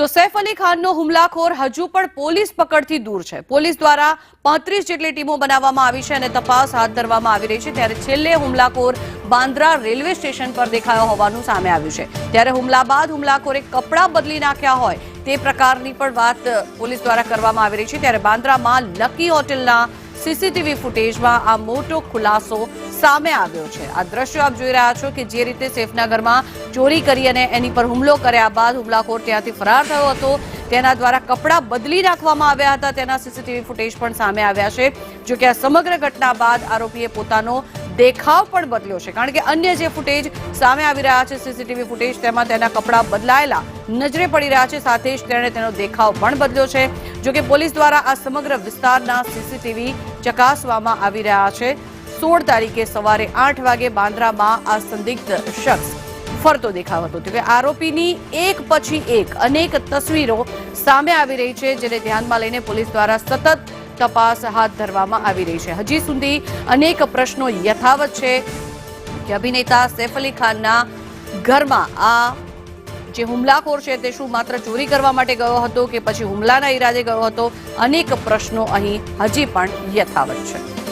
તો સૈફ અલી ખાનનો હુમલાખોર હજુ પણ પોલીસ પકડથી દૂર છે। પોલીસ દ્વારા 35 જેટલી ટીમો બનાવવામાં આવી છે અને તપાસ હાથ ધરવામાં આવી રહી છે। ત્યારે છેલ્લે હુમલાખોર બાંદ્રા રેલવે સ્ટેશન પર દેખાયો હોવાનું સામે આવ્યું છે। ત્યારે હુમલા બાદ હુમલાખોરે કપડાં બદલી નાખ્યા હોય તે પ્રકારની પણ વાત પોલીસ દ્વારા કરવામાં આવી રહી છે। ત્યારે બાંદ્રામાં લકી હોટલના સીસીટીવી ફૂટેજમાં આ મોટો ખુલાસો સામે આવ્યો છે। આ દ્રશ્યો આપ જોઈ રહ્યા છો કે જે રીતે સૈફના ઘરમાં ચોરી કરી અને એની પર હુમલો કર્યા બાદ હુમલાખોર ત્યાંથી ફરાર થયો હતો। તેના દ્વારા કપડાં બદલી નાખવામાં આવ્યા હતા તેના સીસીટીવી ફૂટેજ પણ સામે આવ્યા છે। જો કે આ સમગ્ર ઘટના બાદ આરોપીએ પોતાનો દેખાવ પણ બદલ્યો છે, કારણ કે અન્ય જે ફૂટેજ સામે આવી રહ્યા છે સીસીટીવી ફૂટેજ તેમાં તેના કપડાં બદલાયેલા નજરે પડી રહ્યા છે, સાથે જ તેણે તેનો દેખાવ પણ બદલ્યો છે। જો કે પોલીસ દ્વારા આ સમગ્ર વિસ્તારના સીસીટીવી ચકાસવામાં આવી રહ્યા છે। 16 તારીખે સવારે 8 વાગે બાંદ્રામાં આ સંદિગ્ધ શખ્સ ફરતો દેખાવ હતો। કે આરોપીની એક પછી એક અનેક તસવીરો સામે આવી રહી છે, જેને ધ્યાનમાં લઈને પોલીસ દ્વારા સતત તપાસ હાથ ધરવામાં આવી રહી છે। હજી સુધી અનેક પ્રશ્નો યથાવત છે કે અભિનેતા સૈફ અલી ખાનના ઘરમાં આ જે હુમલાખોર છે તે શું માત્ર ચોરી કરવા માટે ગયો હતો કે પછી હુમલાના ઈરાદે ગયો હતો? અનેક પ્રશ્નો અહીં હજી પણ યથાવત છે।